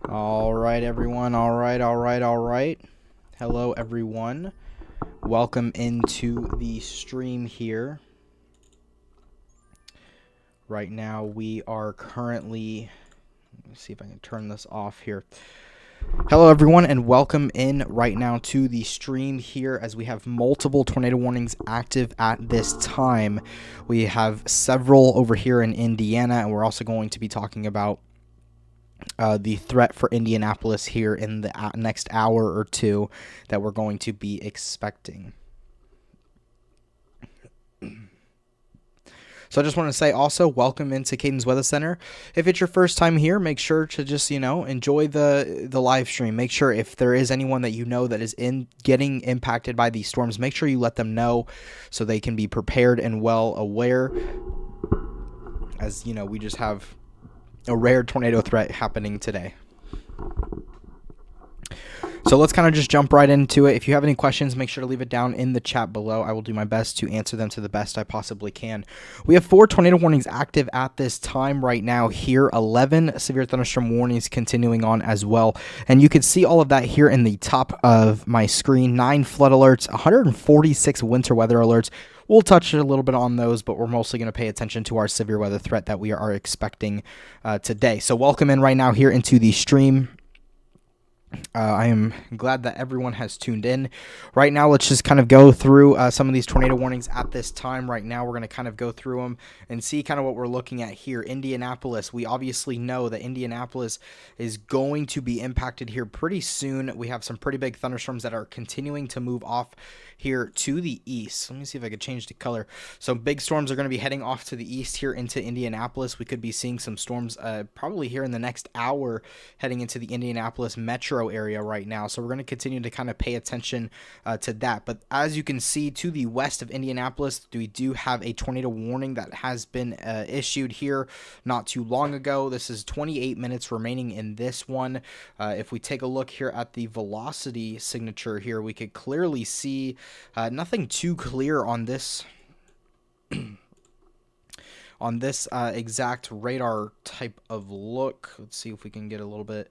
All right, everyone. All right. Hello, everyone. Welcome into the stream here. Right now, we are currently. Let me see if I can turn this off here. Hello, everyone, and welcome in right now to the stream here as we have multiple tornado warnings active at this time. We have several over here in Indiana, and we're also going to be talking about the threat for Indianapolis here in the next hour or two that we're going to be expecting. So I just want to say also welcome into Caden's Weather Center. If it's your first time here, make sure to just, enjoy the live stream. Make sure if there is anyone that you know that is getting impacted by these storms, make sure you let them know so they can be prepared and well aware. As you know, we just have a rare tornado threat happening today. So let's kind of just jump right into it. If you have any questions, make sure to leave it down in the chat below. I will do my best to answer them to the best I possibly can. We have 4 tornado warnings active at this time right now here. 11 severe thunderstorm warnings continuing on as well. And you can see all of that here in the top of my screen. 9 flood alerts, 146 winter weather alerts. We'll touch a little bit on those, but we're mostly going to pay attention to our severe weather threat that we are expecting today. So welcome in right now here into the stream. I am glad that everyone has tuned in. Right now, let's just kind of go through some of these tornado warnings at this time. Right now, we're going to kind of go through them and see kind of what we're looking at here. Indianapolis, we obviously know that Indianapolis is going to be impacted here pretty soon. We have some pretty big thunderstorms that are continuing to move off here to the east. Let me see if I could change the color. So big storms are going to be heading off to the east here into Indianapolis. We could be seeing some storms probably here in the next hour heading into the Indianapolis metro area right now. So we're going to continue to kind of pay attention to that. But as you can see to the west of Indianapolis, we do have a tornado warning that has been issued here not too long ago. This is 28 minutes remaining in this one. If we take a look here at the velocity signature here, we could clearly see nothing too clear on this exact radar type of look. Let's see if we can get a little bit.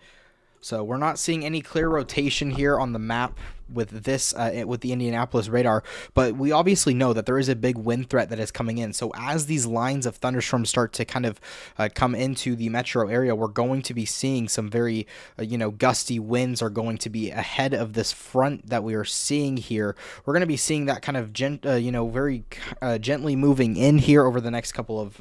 So we're not seeing any clear rotation here on the map with this, with the Indianapolis radar, but we obviously know that there is a big wind threat that is coming in. So as these lines of thunderstorms start to kind of come into the metro area, we're going to be seeing some very, gusty winds are going to be ahead of this front that we are seeing here. We're going to be seeing that kind of, very gently moving in here over the next couple of,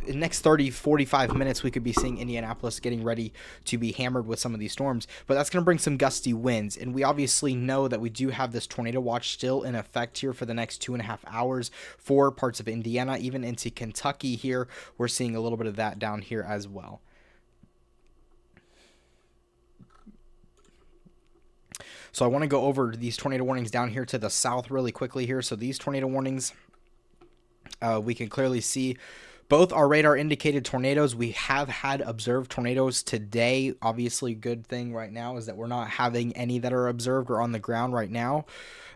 next 30-45 minutes. We could be seeing Indianapolis getting ready to be hammered with some of these storms, but that's going to bring some gusty winds. And we obviously know that we do have this tornado watch still in effect here for the next 2.5 hours for parts of Indiana, even into Kentucky here. We're seeing a little bit of that down here as well. So I want to go over these tornado warnings down here to the south really quickly here. So these tornado warnings, we can clearly see both our radar indicated tornadoes. We have had observed tornadoes today. Obviously, good thing right now is that we're not having any that are observed or on the ground right now.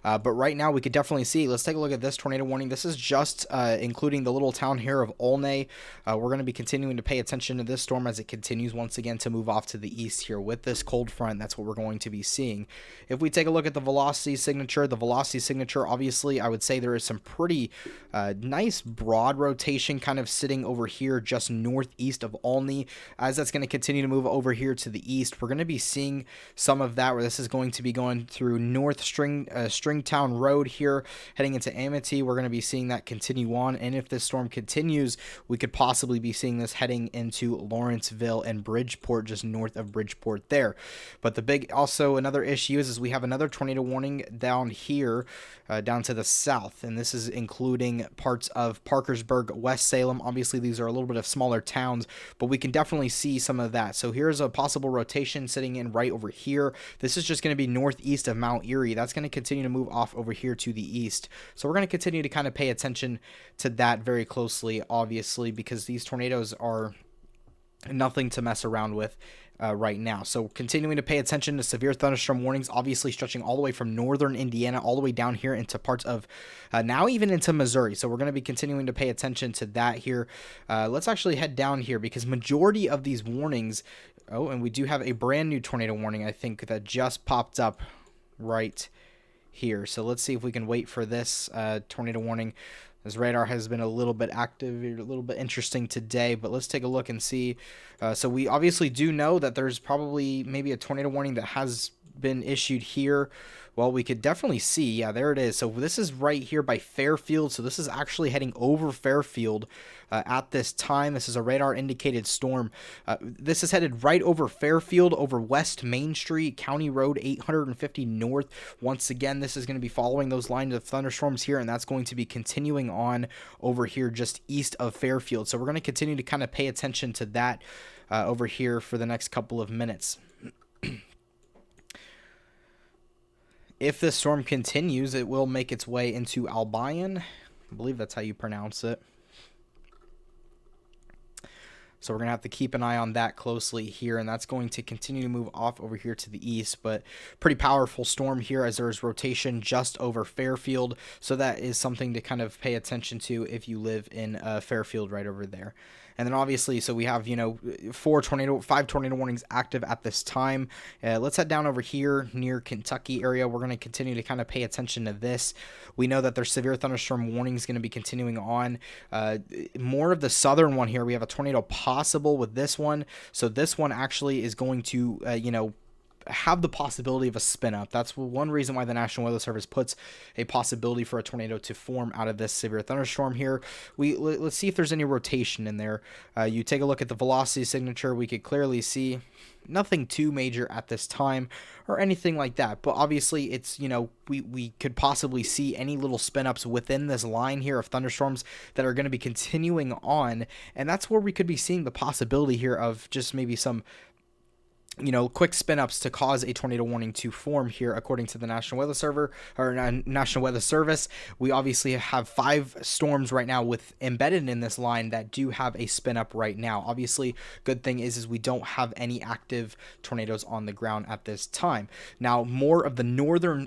But right now, we could definitely see. Let's take a look at this tornado warning. This is just including the little town here of Olney. We're going to be continuing to pay attention to this storm as it continues once again to move off to the east here with this cold front. That's what we're going to be seeing. If we take a look at the velocity signature, obviously, I would say there is some pretty nice broad rotation kind of sitting over here just northeast of Olney. As that's going to continue to move over here to the east, we're going to be seeing some of that where this is going to be going through North Stringtown Road here heading into Amity. We're going to be seeing that continue on, and if this storm continues, we could possibly be seeing this heading into Lawrenceville and Bridgeport, just north of Bridgeport there. But the big, also another issue is we have another tornado warning down here, down to the south, and this is including parts of Parkersburg, West Salem. Obviously, these are a little bit of smaller towns, but we can definitely see some of that. So here's a possible rotation sitting in right over here. This is just going to be northeast of Mount Erie. That's going to continue to move off over here to the east. So we're going to continue to kind of pay attention to that very closely, obviously, because these tornadoes are nothing to mess around with right now. So continuing to pay attention to severe thunderstorm warnings, obviously stretching all the way from northern Indiana all the way down here into parts of now even into Missouri. So we're going to be continuing to pay attention to that here. Let's actually head down here because majority of these warnings Oh, and we do have a brand new tornado warning, I think, that just popped up right here. So let's see if we can wait for this tornado warning. This radar has been a little bit active, a little bit interesting today, but let's take a look and see. So we obviously do know that there's probably maybe a tornado warning that has been issued here. Well, we could definitely see, yeah, there it is. So this is right here by Fairfield. So this is actually heading over Fairfield at this time. This is a radar indicated storm. This is headed right over Fairfield, over West Main Street, County Road 850 North. Once again, this is going to be following those lines of thunderstorms here, and that's going to be continuing on over here just east of Fairfield. So we're going to continue to kind of pay attention to that over here for the next couple of minutes. If this storm continues, it will make its way into Albion. I believe that's how you pronounce it. So we're going to have to keep an eye on that closely here, and that's going to continue to move off over here to the east, but pretty powerful storm here as there's rotation just over Fairfield, so that is something to kind of pay attention to if you live in Fairfield right over there. And then obviously, so we have, 5 tornado warnings active at this time. Let's head down over here near Kentucky area. We're going to continue to kind of pay attention to this. We know that there's severe thunderstorm warnings going to be continuing on. More of the southern one here. We have a tornado possible with this one. So this one actually is going to, have the possibility of a spin up. That's one reason why the National Weather Service puts a possibility for a tornado to form out of this severe thunderstorm here. Let's see if there's any rotation in there. You take a look at the velocity signature. We could clearly see nothing too major at this time or anything like that, but obviously it's, we could possibly see any little spin ups within this line here of thunderstorms that are going to be continuing on, and that's where we could be seeing the possibility here of just maybe some quick spin-ups to cause a tornado warning to form here, according to the National Weather Service. We obviously have 5 storms right now embedded in this line that do have a spin-up right now. Obviously, good thing is we don't have any active tornadoes on the ground at this time. Now, more of the northern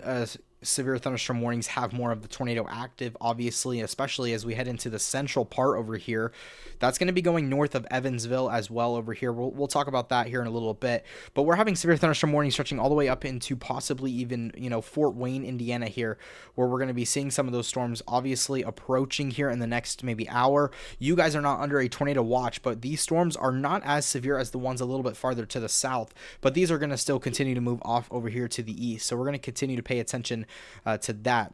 severe thunderstorm warnings have more of the tornado active, obviously, especially as we head into the central part over here. That's going to be going north of Evansville as well over here. We'll talk about that here in a little bit, but we're having severe thunderstorm warnings stretching all the way up into possibly even, Fort Wayne, Indiana here, where we're going to be seeing some of those storms obviously approaching here in the next maybe hour. You guys are not under a tornado watch, but these storms are not as severe as the ones a little bit farther to the south, but these are going to still continue to move off over here to the east. So we're going to continue to pay attention to that.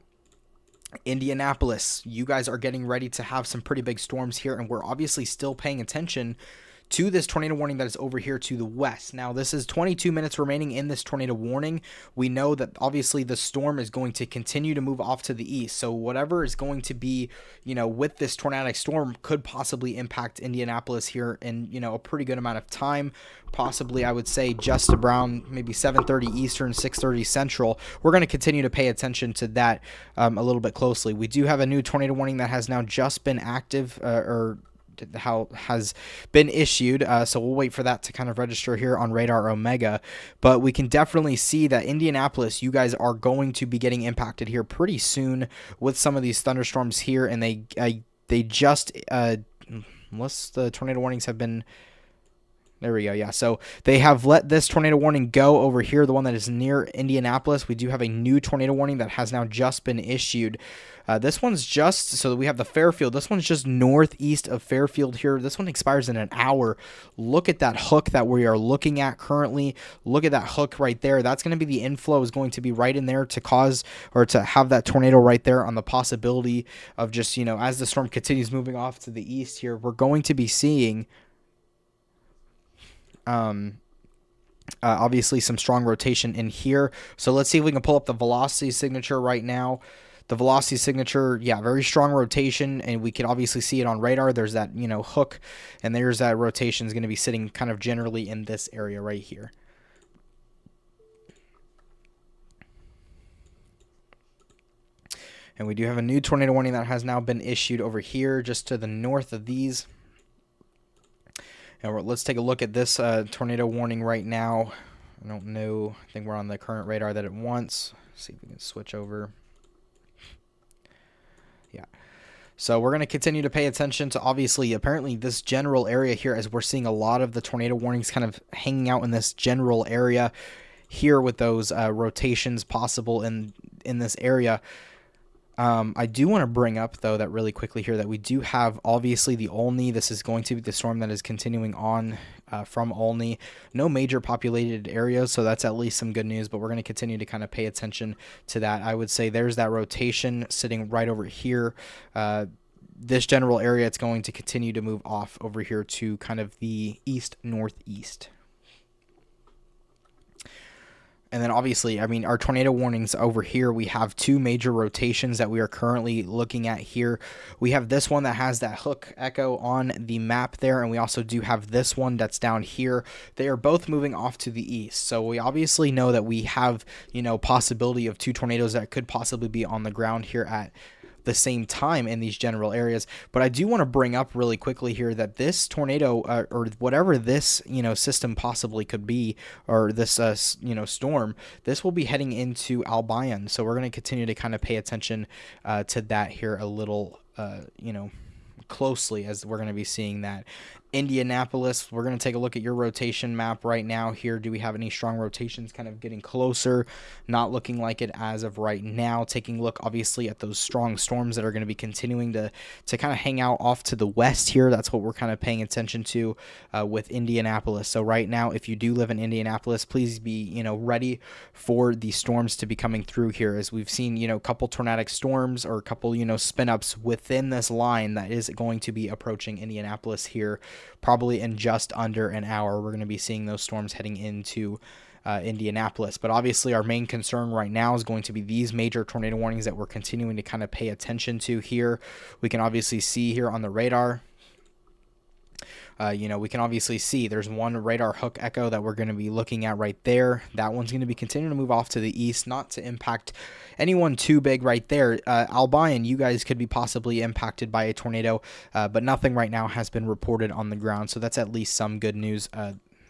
Indianapolis, you guys are getting ready to have some pretty big storms here, and we're obviously still paying attention to this tornado warning that is over here to the west. Now, this is 22 minutes remaining in this tornado warning. We know that obviously the storm is going to continue to move off to the east. So whatever is going to be, with this tornadic storm could possibly impact Indianapolis here in, a pretty good amount of time. Possibly, I would say just around maybe 7:30 Eastern, 6:30 Central. We're going to continue to pay attention to that a little bit closely. We do have a new tornado warning that has now just been active, how has been issued, so we'll wait for that to kind of register here on Radar Omega. But we can definitely see that Indianapolis, you guys are going to be getting impacted here pretty soon with some of these thunderstorms here, and they just unless the tornado warnings have been. There we go. Yeah. So they have let this tornado warning go over here, the one that is near Indianapolis. We do have a new tornado warning that has now just been issued. This one's just, so we have the Fairfield. This one's just northeast of Fairfield here. This one expires in an hour. Look at that hook that we are looking at currently. Look at that hook right there. That's going to be the inflow is going to be right in there to cause or to have that tornado right there on the possibility of just, as the storm continues moving off to the east here, we're going to be seeing obviously some strong rotation in here. So let's see if we can pull up the velocity signature right now. The velocity signature, yeah, very strong rotation, and we can obviously see it on radar. There's that, hook, and there's that rotation is going to be sitting kind of generally in this area right here. And we do have a new tornado warning that has now been issued over here just to the north of these. And let's take a look at this tornado warning right now. I don't know. I think we're on the current radar that it wants. Let's see if we can switch over. Yeah. So we're going to continue to pay attention to, obviously, apparently this general area here, as we're seeing a lot of the tornado warnings kind of hanging out in this general area here with those rotations possible in this area. I do want to bring up, though, that really quickly here, that we do have, obviously, the Olney. This is going to be the storm that is continuing on from Olney. No major populated areas, so that's at least some good news, but we're going to continue to kind of pay attention to that. I would say there's that rotation sitting right over here. This general area, it's going to continue to move off over here to kind of the east-northeast. And then obviously, I mean, our tornado warnings over here, we have two major rotations that we are currently looking at here. We have this one that has that hook echo on the map there, and we also do have this one that's down here. They are both moving off to the east. So we obviously know that we have, you know, possibility of two tornadoes that could possibly be on the ground here at the same time in these general areas. But I do want to bring up really quickly here that this tornado or whatever this, you know, system possibly could be, or this you know, storm, this will be heading into Albion. So we're going to continue to kind of pay attention to that here a little you know, closely, as we're going to be seeing that. Indianapolis, we're going to take a look at your rotation map right now here. Do we have any strong rotations kind of getting closer? Not looking like it as of right now. Taking a look, obviously, at those strong storms that are going to be continuing to kind of hang out off to the west here. That's what we're kind of paying attention to with Indianapolis. So right now, if you do live in Indianapolis, please be, you know, ready for the storms to be coming through here, as we've seen, you know, a couple tornadic storms or a couple, you know, spin ups within this line that is going to be approaching Indianapolis here. Probably in just under an hour, we're going to be seeing those storms heading into Indianapolis. But obviously, our main concern right now is going to be these major tornado warnings that we're continuing to kind of pay attention to here. We can obviously see here on the radar. You know, we can obviously see there's one radar hook echo that we're going to be looking at right there. That one's going to be continuing to move off to the east, not to impact anyone too big right there. Albion, you guys could be possibly impacted by a tornado, but nothing right now has been reported on the ground. So that's at least some good news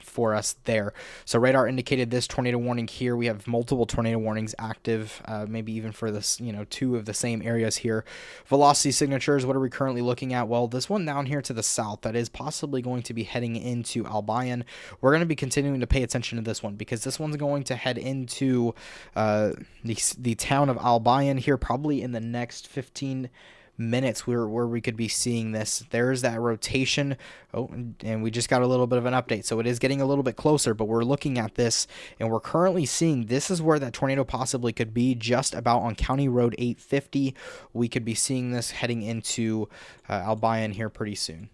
for us there. So radar indicated this tornado warning here. We have multiple tornado warnings active, maybe even for this, you know, two of the same areas here. Velocity signatures, what are we currently looking at? Well, this one down here to the south that is possibly going to be heading into Albion. We're going to be continuing to pay attention to this one, because this one's going to head into the town of Albion here probably in the next 15 minutes where we could be seeing this. There's that rotation. Oh, and we just got a little bit of an update, so it is getting a little bit closer, but we're looking at this and we're currently seeing this is where that tornado possibly could be, just about on County Road 850. We could be seeing this heading into Albion here pretty soon.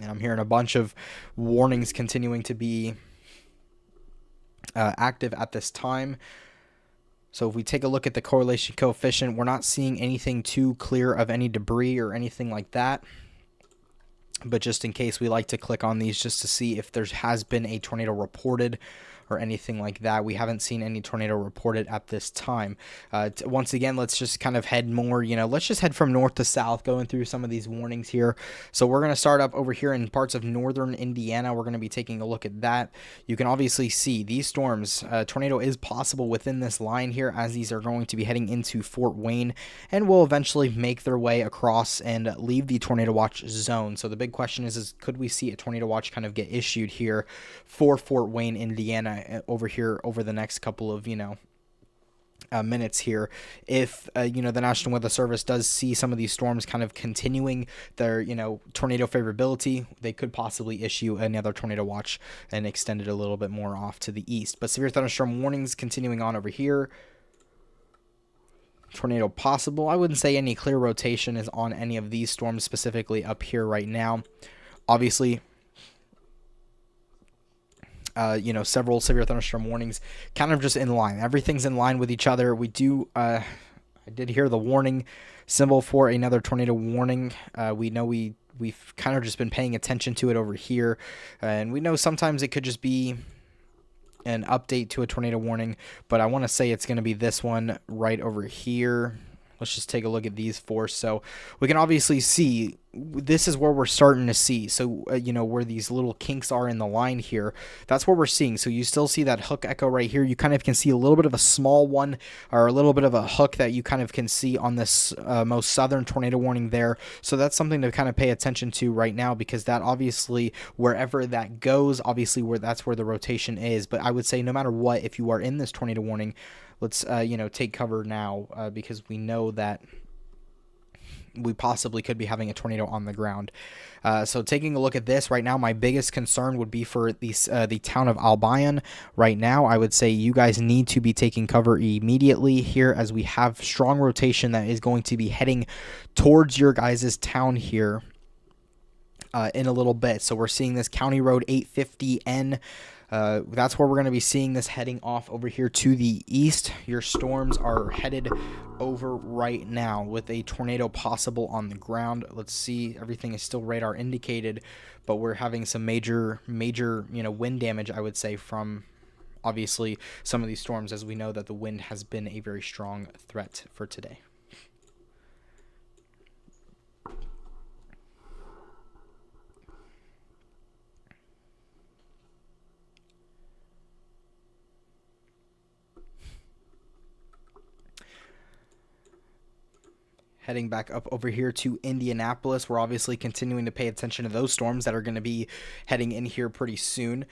And I'm hearing a bunch of warnings continuing to be active at this time. So if we take a look at the correlation coefficient, we're not seeing anything too clear of any debris or anything like that. But just in case, we like to click on these just to see if there has been a tornado reported or anything like that. We haven't seen any tornado reported at this time. Once again, let's just kind of head more, you know, let's just head from north to south, going through some of these warnings here. So we're going to start up over here in parts of northern Indiana. We're going to be taking a look at that. You can obviously see these storms, tornado is possible within this line here, as these are going to be heading into Fort Wayne and will eventually make their way across and leave the tornado watch zone. So the big question is could we see a tornado watch kind of get issued here for Fort Wayne, Indiana, over here over the next couple of, you know, minutes here? If you know, the National Weather Service does see some of these storms kind of continuing their, you know, tornado favorability, they could possibly issue another tornado watch and extend it a little bit more off to the east. But severe thunderstorm warnings continuing on over here. Tornado possible. I wouldn't say any clear rotation is on any of these storms specifically up here right now. Obviously, you know, several severe thunderstorm warnings kind of just in line. Everything's in line with each other. We do, I did hear the warning symbol for another tornado warning. We know we've kind of just been paying attention to it over here. And we know sometimes it could just be an update to a tornado warning, but I want to say it's going to be this one right over here. Let's just take a look at these four. So we can obviously see this is where we're starting to see. So, you know, where these little kinks are in the line here, that's what we're seeing. So you still see that hook echo right here. You kind of can see a little bit of a small one, or a little bit of a hook that you kind of can see on this most southern tornado warning there. So that's something to kind of pay attention to right now, because that obviously, wherever that goes, obviously that's where the rotation is. But I would say no matter what, if you are in this tornado warning, let's, you know, take cover now, because we know that we possibly could be having a tornado on the ground. So taking a look at this right now, my biggest concern would be for the town of Albion. Right now, I would say you guys need to be taking cover immediately here, as we have strong rotation that is going to be heading towards your guys' town here in a little bit. So we're seeing this County Road 850N. That's where we're going to be seeing this heading off over here to the east. Your storms are headed over right now with a tornado possible on the ground. Let's see, everything is still radar indicated, but we're having some major, you know, wind damage, I would say, from obviously some of these storms, as we know that the wind has been a very strong threat for today. Heading back up over here to Indianapolis, we're obviously continuing to pay attention to those storms that are going to be heading in here pretty soon.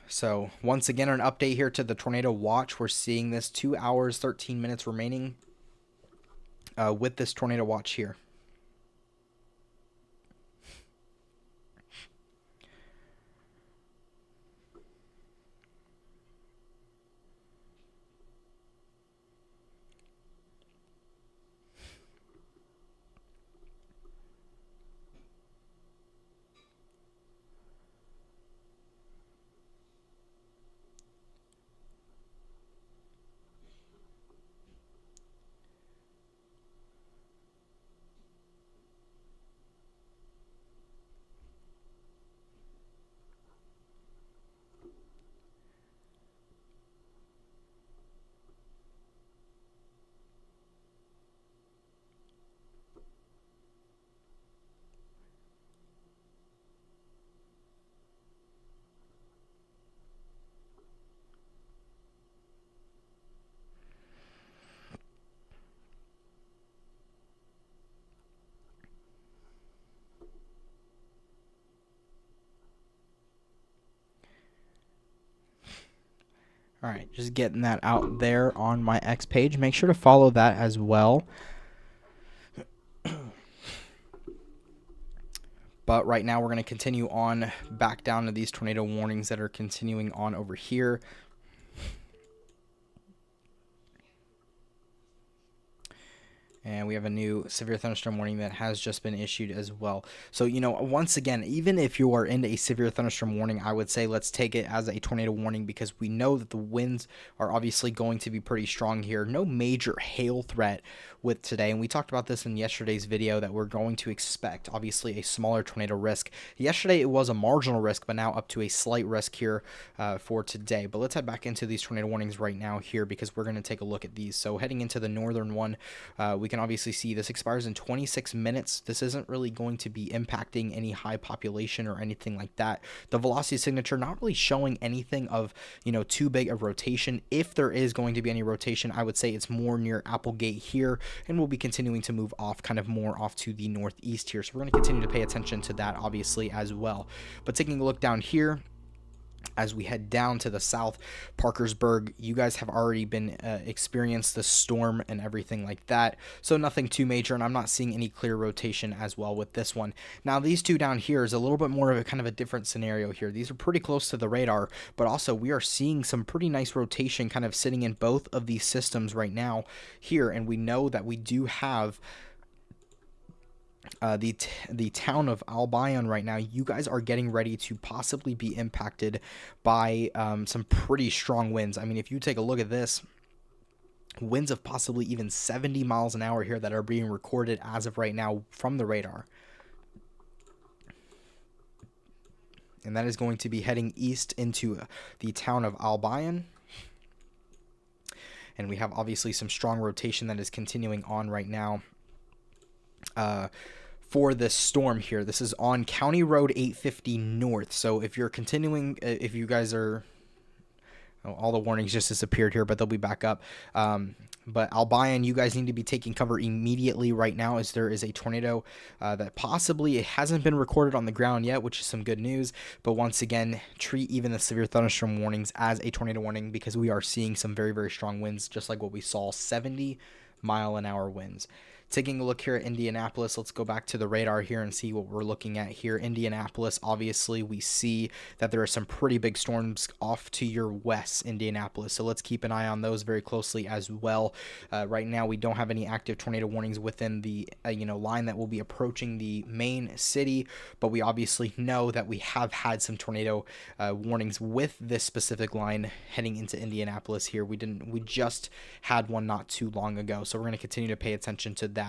So once again, an update here to the tornado watch. We're seeing this 2 hours, 13 minutes remaining with this tornado watch here. All right, just getting that out there on my X page. Make sure to follow that as well. But right now we're going to continue on back down to these tornado warnings that are continuing on over here. And we have a new severe thunderstorm warning that has just been issued as well. So, you know, once again, even if you are in a severe thunderstorm warning, I would say let's take it as a tornado warning, because we know that the winds are obviously going to be pretty strong here. No major hail threat with today, and we talked about this in yesterday's video, that we're going to expect obviously a smaller tornado risk. Yesterday it was a marginal risk, but now up to a slight risk here for today. But let's head back into these tornado warnings right now here, because we're going to take a look at these. So heading into the northern one, we can obviously see this expires in 26 minutes. This isn't really going to be impacting any high population or anything like that. The velocity signature not really showing anything of, you know, too big of rotation. If there is going to be any rotation, I would say it's more near Applegate here, and we'll be continuing to move off, kind of more off to the northeast here. So we're going to continue to pay attention to that obviously as well. But taking a look down here, as we head down to the south, Parkersburg, you guys have already been experienced the storm and everything like that, so nothing too major, and I'm not seeing any clear rotation as well with this one. Now these two down here is a little bit more of a kind of a different scenario here. These are pretty close to the radar, but also we are seeing some pretty nice rotation kind of sitting in both of these systems right now here, and we know that we do have the town of Albion right now. You guys are getting ready to possibly be impacted by some pretty strong winds. I mean, if you take a look at this, winds of possibly even 70 miles an hour here that are being recorded as of right now from the radar. And that is going to be heading east into the town of Albion. And we have obviously some strong rotation that is continuing on right now for this storm here. This is on County Road 850 North. So if you're continuing, if you guys are, oh, all the warnings just disappeared here, but they'll be back up. But Albion, you guys need to be taking cover immediately right now, as there is a tornado that possibly, it hasn't been recorded on the ground yet, which is some good news. But once again, treat even the severe thunderstorm warnings as a tornado warning, because we are seeing some very, very strong winds, just like what we saw, 70-mile-an-hour winds. Taking a look here at Indianapolis, let's go back to the radar here and see what we're looking at here. Indianapolis, obviously, we see that there are some pretty big storms off to your west, Indianapolis. So let's keep an eye on those very closely as well. Right now, we don't have any active tornado warnings within the line that will be approaching the main city, but we obviously know that we have had some tornado warnings with this specific line heading into Indianapolis here. We just had one not too long ago, so we're going to continue to pay attention to that.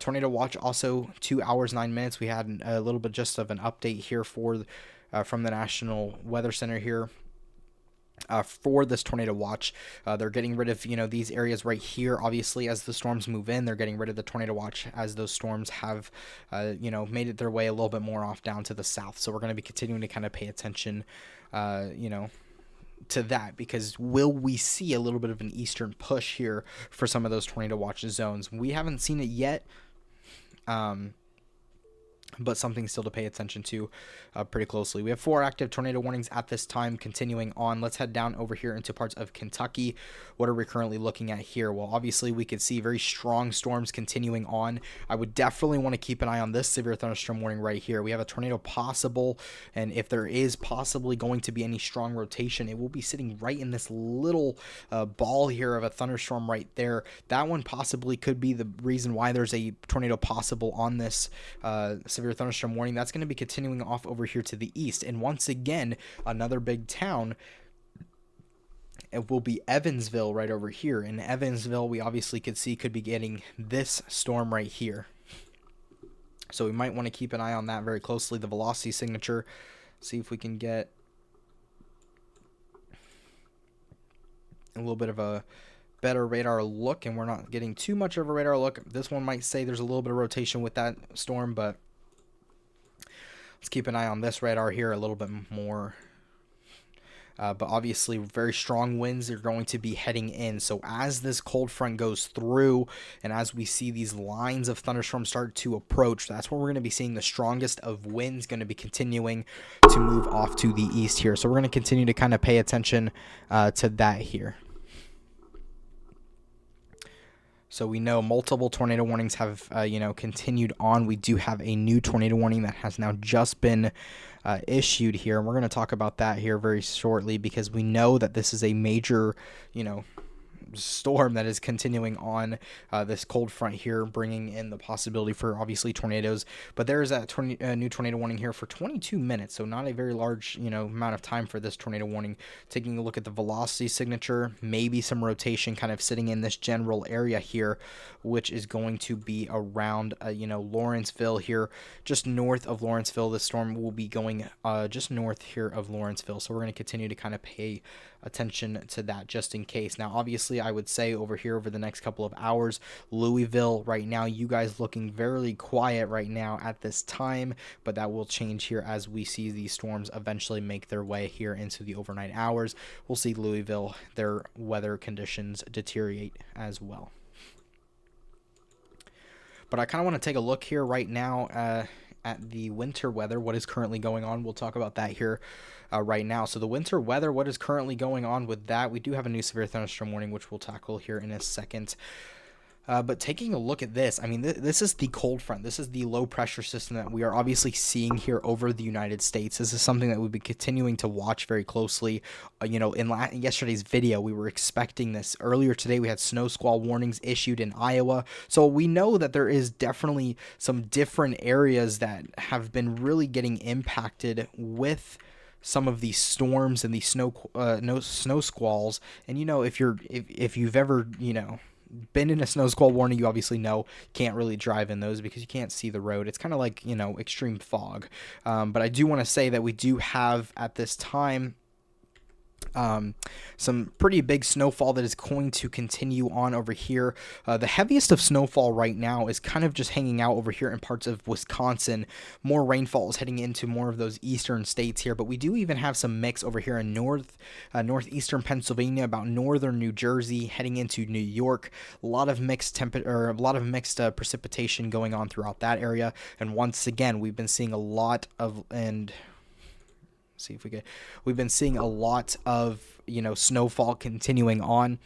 Tornado watch also 2 hours 9 minutes. We had a little bit just of an update here for from the National Weather Center here. For this tornado watch, they're getting rid of these areas right here. Obviously, as the storms move in, they're getting rid of the tornado watch as those storms have made it their way a little bit more off down to the south. So we're going to be continuing to kind of pay attention to that, because will we see a little bit of an eastern push here for some of those tornado watch zones? We haven't seen it yet, but something still to pay attention to pretty closely. We have 4 active tornado warnings at this time. Continuing on, let's head down over here into parts of Kentucky. What are we currently looking at here? Well, obviously we could see very strong storms continuing on. I would definitely want to keep an eye on this severe thunderstorm warning right here. We have a tornado possible, and if there is possibly going to be any strong rotation, it will be sitting right in this little ball here of a thunderstorm right there. That one possibly could be the reason why there's a tornado possible on this severe thunderstorm warning. That's going to be continuing off over here to the east, and once again, another big town, it will be Evansville right over here. In Evansville, we obviously could be getting this storm right here, so we might want to keep an eye on that very closely. The velocity signature, see if we can get a little bit of a better radar look, and we're not getting too much of a radar look. This one might say there's a little bit of rotation with that storm, but let's keep an eye on this radar here a little bit more. But obviously, very strong winds are going to be heading in. So as this cold front goes through, and as we see these lines of thunderstorms start to approach, that's where we're going to be seeing the strongest of winds going to be continuing to move off to the east here. So we're going to continue to kind of pay attention to that here. So we know multiple tornado warnings have, continued on. We do have a new tornado warning that has now just been issued here. And we're going to talk about that here very shortly, because we know that this is a major, storm that is continuing on, this cold front here, bringing in the possibility for obviously tornadoes. But there is a new tornado warning here for 22 minutes, so not a very large amount of time for this tornado warning. Taking a look at the velocity signature, maybe some rotation kind of sitting in this general area here, which is going to be around Lawrenceville here, just north of Lawrenceville. The storm will be going just north here of Lawrenceville, so we're going to continue to kind of pay attention to that just in case. Now obviously I would say over here over the next couple of hours, Louisville right now, you guys looking very quiet right now at this time, but that will change here as we see these storms eventually make their way here into the overnight hours. We'll see Louisville, their weather conditions deteriorate as well. But I kind of want to take a look here right now at the winter weather, what is currently going on. We'll talk about that here right now. So the winter weather, what is currently going on with that? We do have a new severe thunderstorm warning, which we'll tackle here in a second. But taking a look at this, I mean, this is the cold front. This is the low pressure system that we are obviously seeing here over the United States. This is something that we'll be continuing to watch very closely. In yesterday's video, we were expecting this. Earlier today, we had snow squall warnings issued in Iowa. So we know that there is definitely some different areas that have been really getting impacted with some of these storms and these snow squalls. And if you've ever been in a snow squall warning, you obviously know can't really drive in those because you can't see the road. It's kind of like extreme fog. But I do want to say that we do have at this time Some pretty big snowfall that is going to continue on over here. The heaviest of snowfall right now is kind of just hanging out over here in parts of Wisconsin. More rainfall is heading into more of those eastern states here, but we do even have some mix over here in northeastern Pennsylvania, about northern New Jersey, heading into New York. A lot of mixed precipitation going on throughout that area. And once again, we've been seeing a lot of we've been seeing a lot of, snowfall continuing on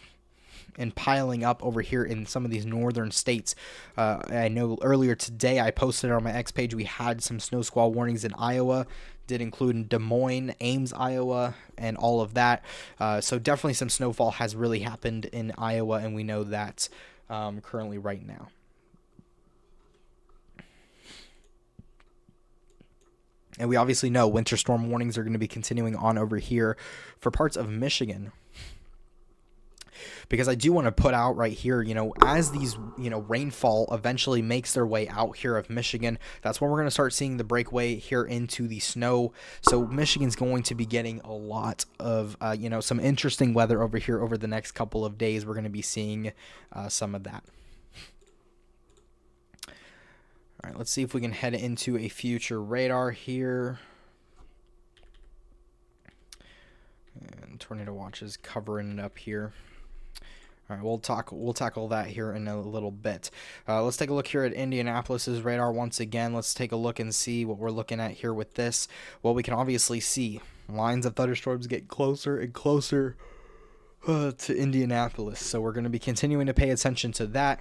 and piling up over here in some of these northern states. I know earlier today I posted on my X page we had some snow squall warnings in Iowa. Did include in Des Moines, Ames, Iowa, and all of that. So definitely some snowfall has really happened in Iowa, and we know that currently right now. And we obviously know winter storm warnings are going to be continuing on over here for parts of Michigan. Because I do want to put out right here, as these, rainfall eventually makes their way out here of Michigan, that's when we're going to start seeing the breakaway here into the snow. So Michigan's going to be getting a lot of, some interesting weather over here over the next couple of days. We're going to be seeing some of that. All right, let's see if we can head into a future radar here. And Tornado Watch is covering it up here. All right, we'll tackle that here in a little bit. Let's take a look here at Indianapolis's radar once again. Let's take a look and see what we're looking at here with this. Well, we can obviously see lines of thunderstorms get closer and closer to Indianapolis. So we're going to be continuing to pay attention to that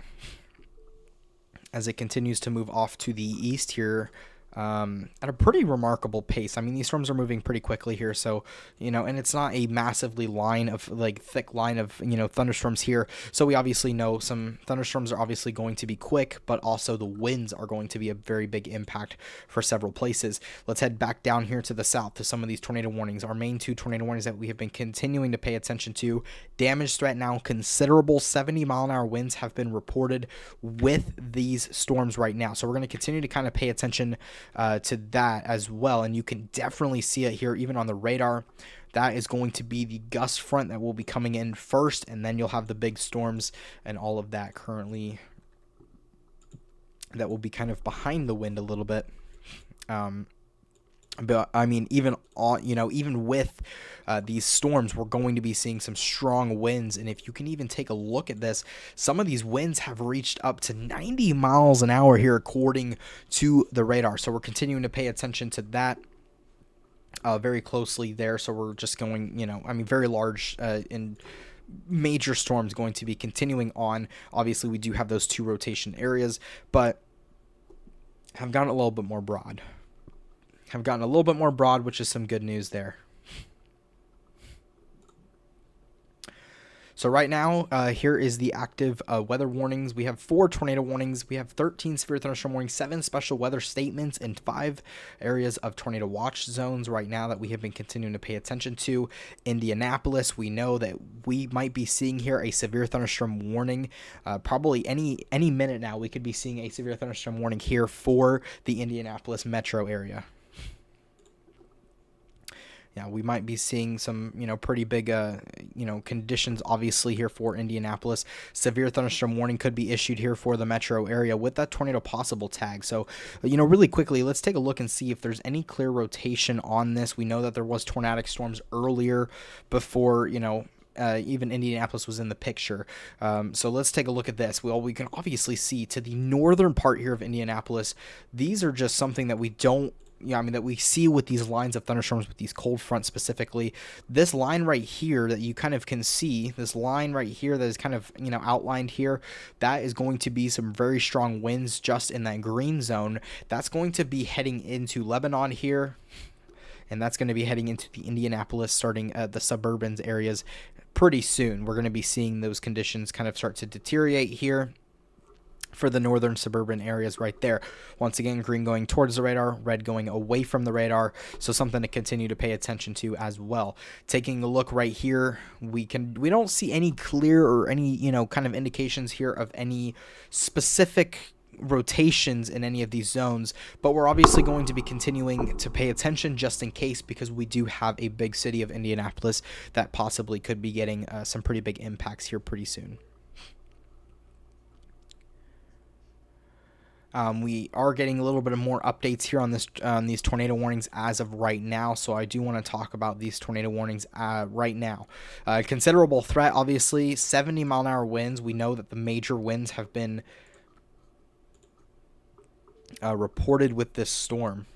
as it continues to move off to the east here at a pretty remarkable pace. I mean, these storms are moving pretty quickly here, so, and it's not a massively thick line of, thunderstorms here. So we obviously know some thunderstorms are obviously going to be quick, but also the winds are going to be a very big impact for several places. Let's head back down here to the south to some of these tornado warnings. Our main two tornado warnings that we have been continuing to pay attention to. Damage threat now considerable. 70-mile-an-hour winds have been reported with these storms right now. So we're going to continue to kind of pay attention to that as well, and you can definitely see it here even on the radar. That is going to be the gust front that will be coming in first, and then you'll have the big storms and all of that currently that will be kind of behind the wind a little bit. But I mean, even with these storms, we're going to be seeing some strong winds. And if you can even take a look at this, some of these winds have reached up to 90 miles an hour here, according to the radar. So we're continuing to pay attention to that very closely there. So we're just going, very large in major storms going to be continuing on. Obviously, we do have those two rotation areas, but have gotten a little bit more broad. Which is some good news there. So right now, here is the active weather warnings. We have 4 tornado warnings. We have 13 severe thunderstorm warnings, 7 special weather statements, and 5 areas of tornado watch zones right now that we have been continuing to pay attention to. Indianapolis, we know that we might be seeing here a severe thunderstorm warning. Probably any minute now, we could be seeing a severe thunderstorm warning here for the Indianapolis metro area. Yeah, we might be seeing some, pretty big, conditions obviously here for Indianapolis. Severe thunderstorm warning could be issued here for the metro area with that tornado possible tag. So, really quickly, let's take a look and see if there's any clear rotation on this. We know that there was tornadic storms earlier before, even Indianapolis was in the picture. So let's take a look at this. We can obviously see to the northern part here of Indianapolis, these are just something that we don't, that we see with these lines of thunderstorms, with these cold fronts specifically. This line right here that you kind of can see, this line right here that is kind of, outlined here, that is going to be some very strong winds just in that green zone. That's going to be heading into Lebanon here, and that's going to be heading into the Indianapolis, starting at the suburban areas pretty soon. We're going to be seeing those conditions kind of start to deteriorate here for the northern suburban areas right there. Once again, green going towards the radar, red going away from the radar. So something to continue to pay attention to as well. Taking a look right here, we don't see any clear or any, kind of indications here of any specific rotations in any of these zones, but we're obviously going to be continuing to pay attention just in case, because we do have a big city of Indianapolis that possibly could be getting some pretty big impacts here pretty soon. We are getting a little bit of more updates here on these tornado warnings as of right now, so I do want to talk about these tornado warnings right now. Considerable threat, obviously, 70-mile-an-hour winds. We know that the major winds have been reported with this storm.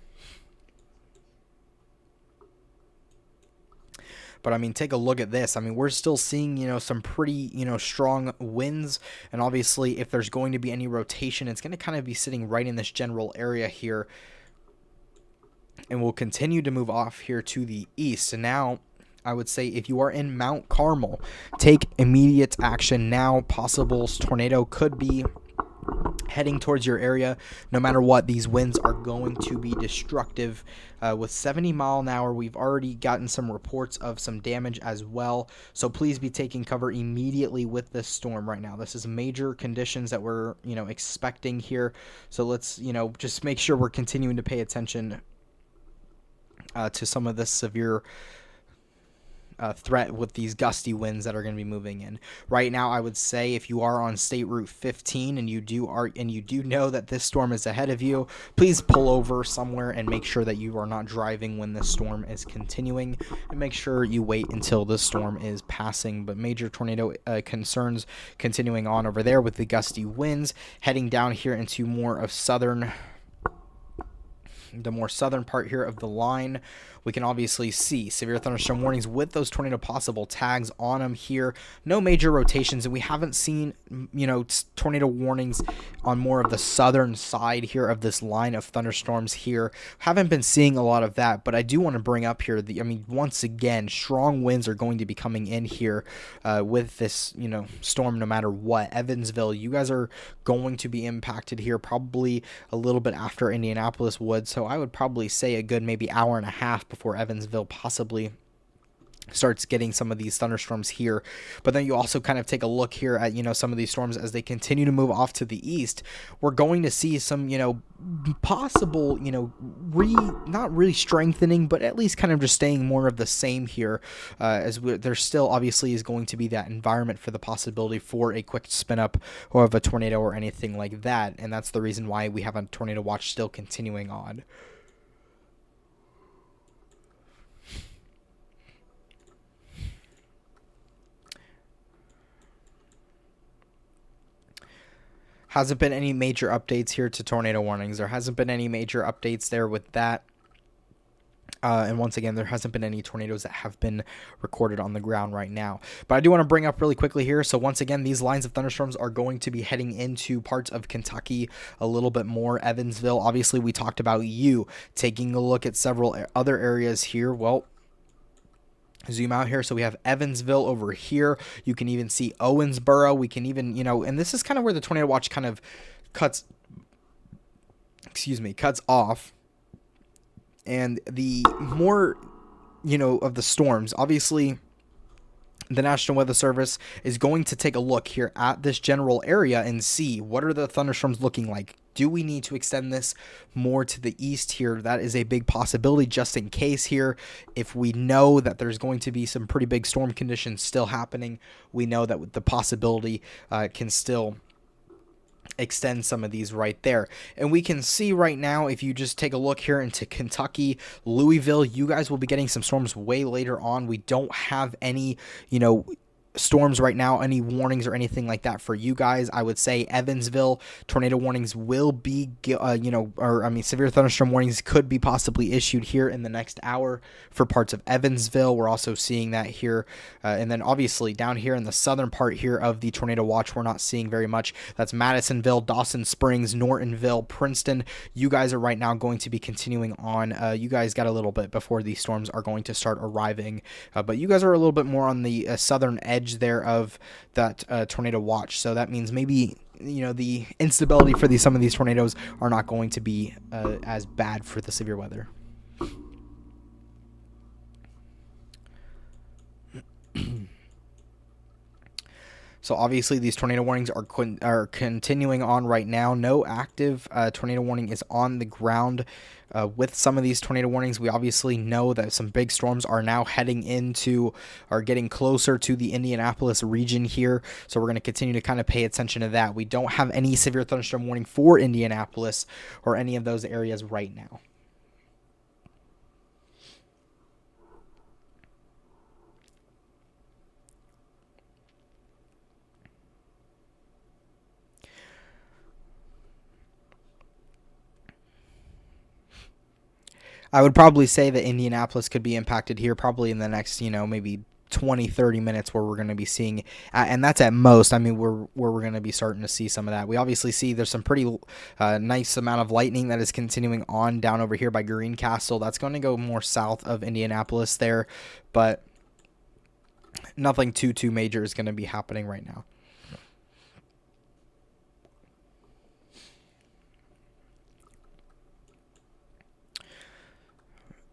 But I mean, take a look at this. I mean, we're still seeing, some pretty, strong winds. And obviously, if there's going to be any rotation, it's going to kind of be sitting right in this general area here. And we'll continue to move off here to the east. And now, I would say if you are in Mount Carmel, take immediate action now. Possible tornado could be heading towards your area. No matter what, these winds are going to be destructive. With 70 mile an hour, we've already gotten some reports of some damage as well, so please be taking cover immediately with this storm right now. This is major conditions that we're expecting here, so let's just make sure we're continuing to pay attention to some of this severe threat with these gusty winds that are going to be moving in. Right now, I would say if you are on State Route 15 and you do know that this storm is ahead of you, please pull over somewhere and make sure that you are not driving when this storm is continuing, and make sure you wait until the storm is passing. But major tornado concerns continuing on over there with the gusty winds heading down here into the more southern part here of the line. We can obviously see severe thunderstorm warnings with those tornado possible tags on them here. No major rotations, and we haven't seen, tornado warnings on more of the southern side here of this line of thunderstorms here. Haven't been seeing a lot of that, but I do want to bring up here, once again, strong winds are going to be coming in here with this, storm no matter what. Evansville, you guys are going to be impacted here probably a little bit after Indianapolis would, so I would probably say a good maybe hour and a half before Evansville possibly starts getting some of these thunderstorms here. But then you also kind of take a look here at some of these storms as they continue to move off to the east. We're going to see some possible not really strengthening, but at least kind of just staying more of the same here, as there still obviously is going to be that environment for the possibility for a quick spin up or of a tornado or anything like that, and that's the reason why we have a tornado watch still continuing on. Hasn't been any major updates here to tornado warnings. There hasn't been any major updates there with that. And once again, there hasn't been any tornadoes that have been recorded on the ground right now. But I do want to bring up really quickly here. So once again, these lines of thunderstorms are going to be heading into parts of Kentucky a little bit more. Evansville, obviously, we talked about taking a look at several other areas here. Well, zoom out here. So we have Evansville over here. You can even see Owensboro. We can even, and this is kind of where the tornado watch kind of cuts off. And the more, of the storms, obviously, the National Weather Service is going to take a look here at this general area and see what are the thunderstorms looking like. Do we need to extend this more to the east here? That is a big possibility just in case here. If we know that there's going to be some pretty big storm conditions still happening, we know that the possibility can still extend some of these right there. And we can see right now, if you just take a look here into Kentucky, Louisville, you guys will be getting some storms way later on. We don't have any, storms right now, any warnings or anything like that for you guys. I would say Evansville tornado warnings will be, severe thunderstorm warnings could be possibly issued here in the next hour for parts of Evansville. We're also seeing that here. And then obviously down here in the southern part here of the tornado watch, we're not seeing very much. That's Madisonville, Dawson Springs, Nortonville, Princeton. You guys are right now going to be continuing on. You guys got a little bit before these storms are going to start arriving. But you guys are a little bit more on the southern edge there of that tornado watch, so that means maybe the instability for some of these tornadoes are not going to be as bad for the severe weather. So obviously these tornado warnings are continuing on right now. No active tornado warning is on the ground. With some of these tornado warnings, we obviously know that some big storms are now heading into, are getting closer to the Indianapolis region here. So we're going to continue to kind of pay attention to that. We don't have any severe thunderstorm warning for Indianapolis or any of those areas right now. I would probably say that Indianapolis could be impacted here probably in the next, maybe 20-30 minutes where we're going to be seeing, and that's at most. I mean, where we're going to be starting to see some of that. We obviously see there's some pretty nice amount of lightning that is continuing on down over here by Greencastle. That's going to go more south of Indianapolis there, but nothing too major is going to be happening right now.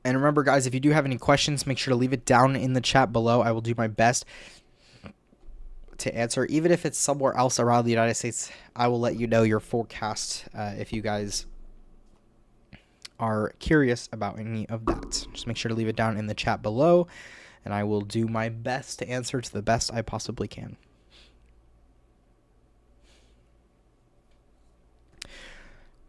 And remember, guys, if you do have any questions, make sure to leave it down in the chat below. I will do my best to answer. Even if it's somewhere else around the United States, I will let you know your forecast if you guys are curious about any of that. Just make sure to leave it down in the chat below, and I will do my best to answer to the best I possibly can.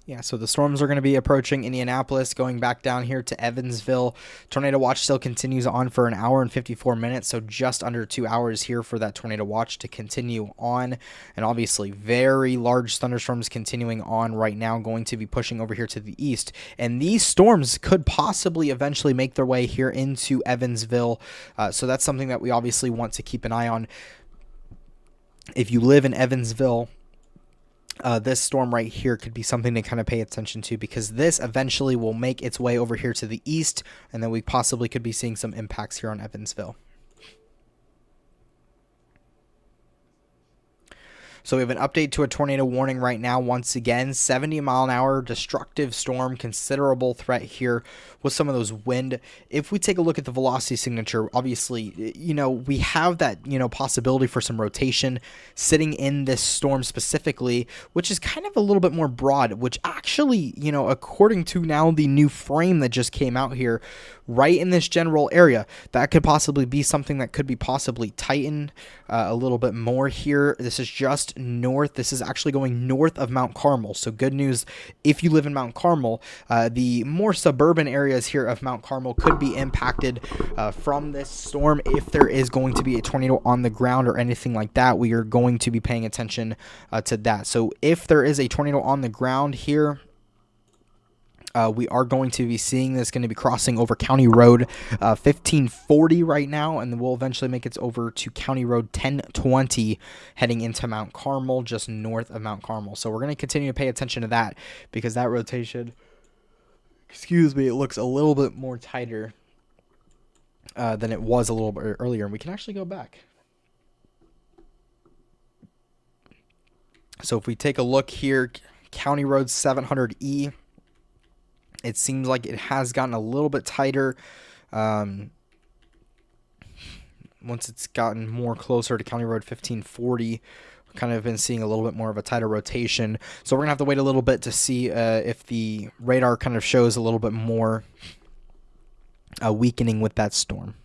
Yeah, so the storms are going to be approaching Indianapolis, going back down here to Evansville. Tornado watch still continues on for an hour and 54 minutes, so just under 2 hours here for that tornado watch to continue on. And obviously, very large thunderstorms continuing on right now, going to be pushing over here to the east. And these storms could possibly eventually make their way here into Evansville. So that's something that we obviously want to keep an eye on. If you live in Evansville, this storm right here could be something to kind of pay attention to, because this eventually will make its way over here to the east, and then we possibly could be seeing some impacts here on Evansville. So we have an update to a tornado warning right now. Once again, 70 mile an hour destructive storm, considerable threat here with some of those wind. If we take a look at the velocity signature, obviously, we have that, possibility for some rotation sitting in this storm specifically, which is kind of a little bit more broad, which actually, according to now the new frame that just came out here, right in this general area, that could possibly be something that could be possibly tightened a little bit more here. This is just north. This is actually going north of Mount Carmel. So good news if you live in Mount Carmel. The more suburban areas here of Mount Carmel could be impacted from this storm. If there is going to be a tornado on the ground or anything like that, we are going to be paying attention to that. So if there is a tornado on the ground here, we are going to be seeing this, going to be crossing over County Road 1540 right now, and then we'll eventually make it over to County Road 1020 heading into Mount Carmel, just north of Mount Carmel. So we're going to continue to pay attention to that, because that rotation, it looks a little bit more tighter than it was a little bit earlier. And we can actually go back. So if we take a look here, County Road 700E, it seems like it has gotten a little bit tighter once it's gotten more closer to County Road 1540. We've kind of been seeing a little bit more of a tighter rotation. So we're going to have to wait a little bit to see if the radar kind of shows a little bit more weakening with that storm.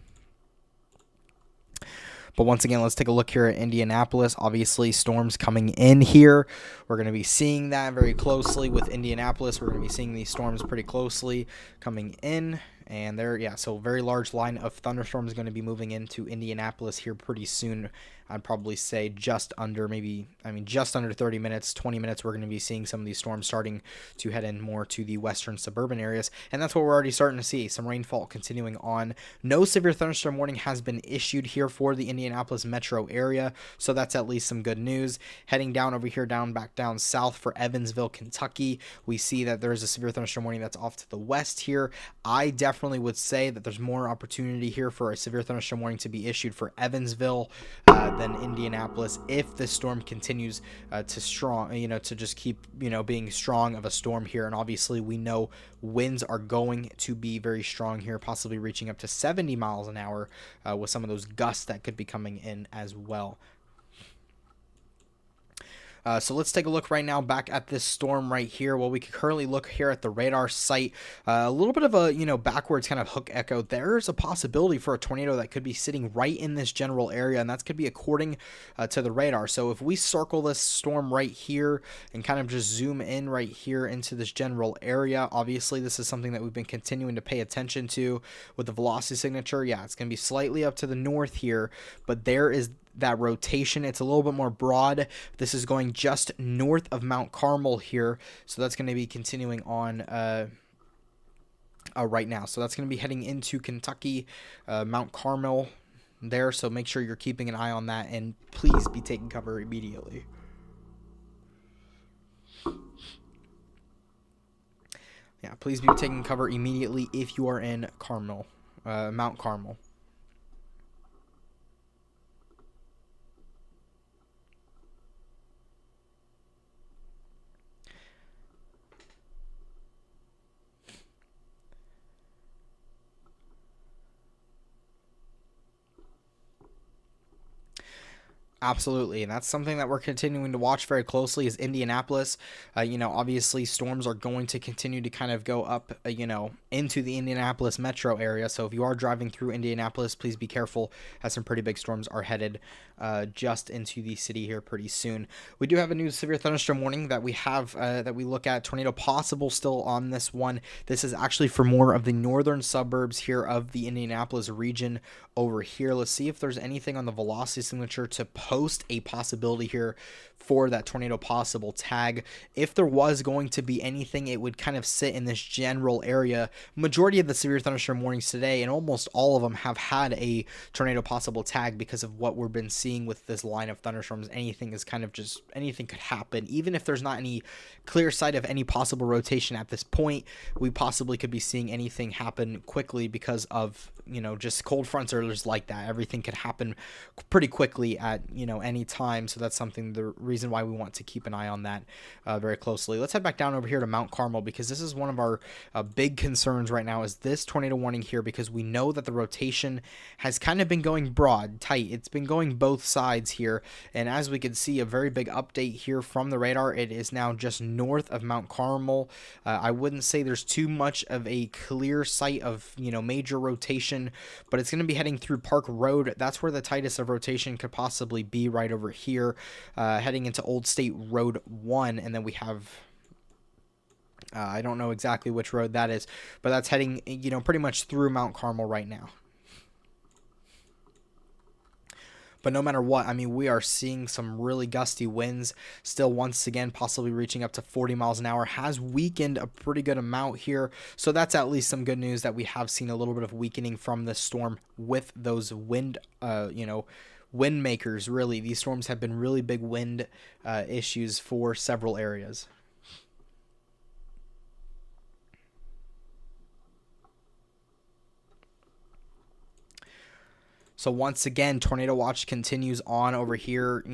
But once again, let's take a look here at Indianapolis. Obviously, storms coming in here. We're going to be seeing that very closely with Indianapolis. We're going to be seeing these storms pretty closely coming in. And so very large line of thunderstorms going to be moving into Indianapolis here pretty soon. I'd probably say just under 30 minutes, 20 minutes, we're going to be seeing some of these storms starting to head in more to the western suburban areas. And that's what we're already starting to see, some rainfall continuing on. No severe thunderstorm warning has been issued here for the Indianapolis metro area, so that's at least some good news. Heading down over here, back down south for Evansville, Kentucky, we see that there is a severe thunderstorm warning that's off to the west here. I definitely would say that there's more opportunity here for a severe thunderstorm warning to be issued for Evansville than Indianapolis if this storm continues to just keep being strong of a storm here. And obviously we know winds are going to be very strong here, possibly reaching up to 70 miles an hour with some of those gusts that could be coming in as well. So let's take a look right now back at this storm right here. Well, we can currently look here at the radar site. A little bit of a, backwards kind of hook echo. There's a possibility for a tornado that could be sitting right in this general area, and that's could be according to the radar. So if we circle this storm right here and kind of just zoom in right here into this general area, obviously this is something that we've been continuing to pay attention to with the velocity signature. Yeah, it's going to be slightly up to the north here, but there is that rotation. It's a little bit more broad. This is going just north of Mount Carmel here, so that's going to be continuing on right now. So that's going to be heading into Kentucky, Mount Carmel there, so make sure you're keeping an eye on that, and please be taking cover immediately. Yeah, please be taking cover immediately if you are in Carmel, Mount Carmel. Absolutely, and that's something that we're continuing to watch very closely is Indianapolis. Obviously storms are going to continue to kind of go up, into the Indianapolis metro area. So if you are driving through Indianapolis, please be careful, as some pretty big storms are headed just into the city here pretty soon. We do have a new severe thunderstorm warning that we have that we look at. Tornado possible still on this one. This is actually for more of the northern suburbs here of the Indianapolis region over here. Let's see if there's anything on the velocity signature to post a possibility here for that tornado possible tag. If there was going to be anything, it would kind of sit in this general area. Majority of the severe thunderstorm warnings today, and almost all of them, have had a tornado possible tag because of what we've been seeing with this line of thunderstorms. Anything is kind of just, anything could happen. Even if there's not any clear sight of any possible rotation at this point, we possibly could be seeing anything happen quickly because of, just cold fronts are just like that. Everything could happen pretty quickly at, any time. So that's something, the reason why we want to keep an eye on that very closely. Let's head back down over here to Mount Carmel, because this is one of our big concerns right now is this tornado warning here, because we know that the rotation has kind of been going broad, tight. It's been going both sides here. And as we can see, a very big update here from the radar. It is now just north of Mount Carmel. I wouldn't say there's too much of a clear sight of, major rotation, but it's going to be heading through Park Road. That's where the tightest of rotation could possibly be, right over here, heading into Old State Road 1. And then we have, I don't know exactly which road that is, but that's heading, pretty much through Mount Carmel right now. But no matter what, we are seeing some really gusty winds still, once again, possibly reaching up to 40 miles an hour. Has weakened a pretty good amount here. So that's at least some good news that we have seen a little bit of weakening from this storm with those wind, wind makers. Really, these storms have been really big wind issues for several areas. So once again, tornado watch continues on over here,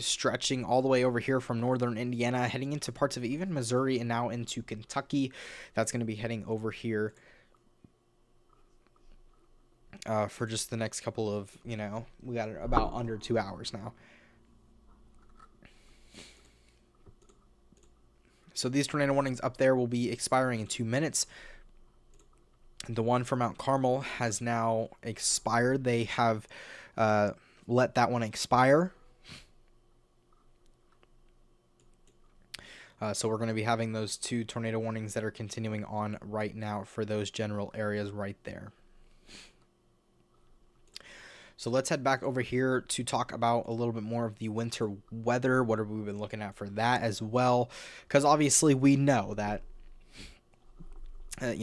stretching all the way over here from northern Indiana, heading into parts of even Missouri and now into Kentucky. That's going to be heading over here for just the next couple of, we got about under 2 hours now. So these tornado warnings up there will be expiring in 2 minutes. The one for Mount Carmel has now expired. They have let that one expire. So we're going to be having those two tornado warnings that are continuing on right now for those general areas right there. So let's head back over here to talk about a little bit more of the winter weather. What have we been looking at for that as well? Because obviously we know that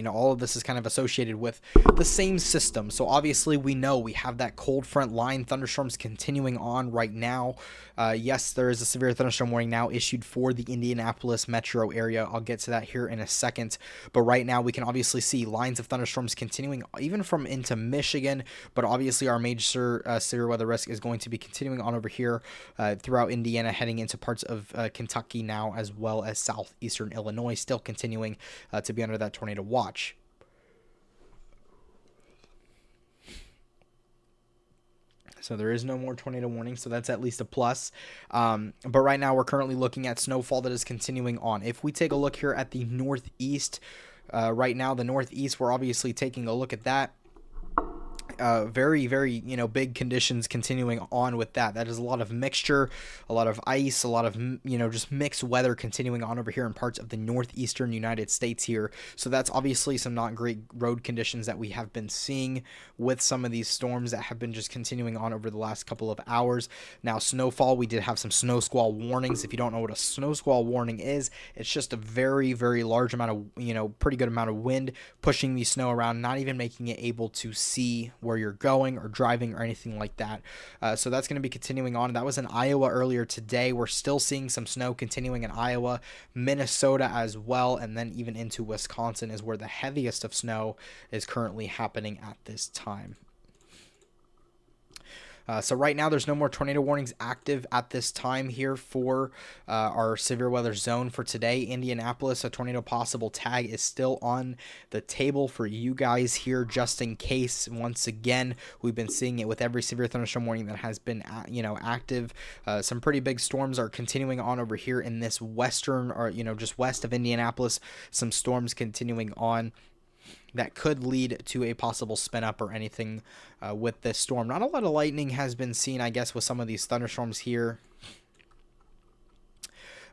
all of this is kind of associated with the same system. So obviously we know we have that cold front line thunderstorms continuing on right now. Yes, there is a severe thunderstorm warning now issued for the Indianapolis metro area. I'll get to that here in a second. But right now we can obviously see lines of thunderstorms continuing even from into Michigan. But obviously our major severe weather risk is going to be continuing on over here throughout Indiana, heading into parts of Kentucky now, as well as southeastern Illinois, still continuing to be under that tornado watch. So there is no more tornado warning, so that's at least a plus. But right now we're currently looking at snowfall that is continuing on. If we take a look here at the northeast, right now the northeast, we're obviously taking a look at that. Very, very, big conditions continuing on with that. That is a lot of mixture, a lot of ice, a lot of, just mixed weather continuing on over here in parts of the northeastern United States here. So that's obviously some not great road conditions that we have been seeing with some of these storms that have been just continuing on over the last couple of hours. Now, snowfall, we did have some snow squall warnings. If you don't know what a snow squall warning is, it's just a very, very large amount of, pretty good amount of wind pushing the snow around, not even making it able to see where you're going or driving or anything like that. So that's going to be continuing on. That was in Iowa earlier today. We're still seeing some snow continuing in Iowa, Minnesota as well, and then even into Wisconsin is where the heaviest of snow is currently happening at this time. So right now there's no more tornado warnings active at this time here for our severe weather zone for today. Indianapolis, a tornado possible tag is still on the table for you guys here just in case. Once again, we've been seeing it with every severe thunderstorm warning that has been active. Some pretty big storms are continuing on over here in this western, or just west of Indianapolis. Some storms continuing on that could lead to a possible spin up or anything with this storm. Not a lot of lightning has been seen, I guess, with some of these thunderstorms here.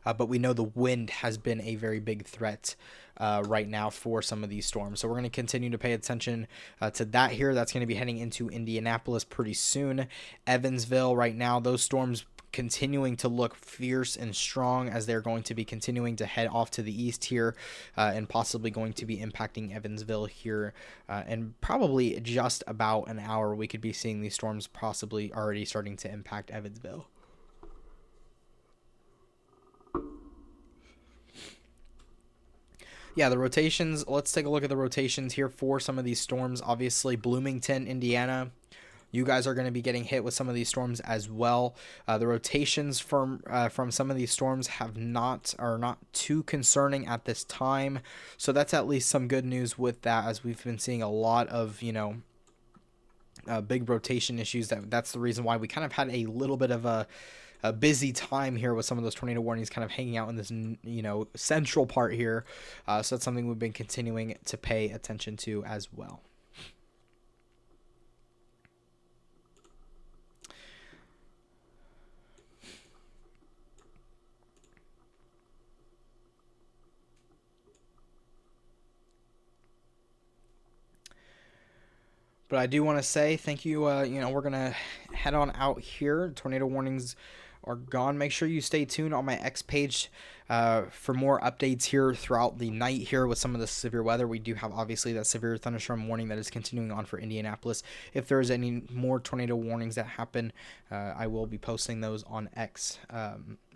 But we know the wind has been a very big threat right now for some of these storms. So we're going to continue to pay attention to that here. That's going to be heading into Indianapolis pretty soon. Evansville right now, those storms continuing to look fierce and strong as they're going to be continuing to head off to the east here and possibly going to be impacting Evansville here and probably just about an hour we could be seeing these storms possibly already starting to impact Evansville. Yeah, the rotations, let's take a look at the rotations here for some of these storms. Obviously, Bloomington, Indiana, you guys are going to be getting hit with some of these storms as well. The rotations from some of these storms are not too concerning at this time. So that's at least some good news with that, as we've been seeing a lot of, big rotation issues. That's the reason why we kind of had a little bit of a busy time here with some of those tornado warnings kind of hanging out in this, central part here. So that's something we've been continuing to pay attention to as well. But I do want to say thank you. We're going to head on out here. Tornado warnings are gone. Make sure you stay tuned on my X page for more updates here throughout the night here with some of the severe weather. We do have obviously that severe thunderstorm warning that is continuing on for Indianapolis. If there is any more tornado warnings that happen, I will be posting those on X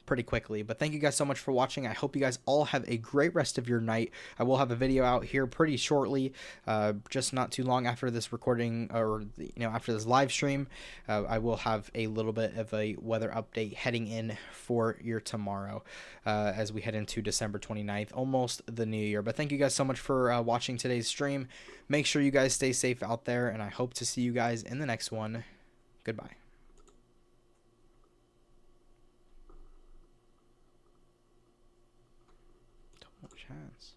pretty quickly. But thank you guys so much for watching. I hope you guys all have a great rest of your night. I will have a video out here pretty shortly, just not too long after this recording, or after this live stream. I will have a little bit of a weather update heading in for your tomorrow as we head into December 29th, almost the new year. But thank you guys so much for watching today's stream. Make sure you guys stay safe out there, and I hope to see you guys in the next one. Goodbye. Chance.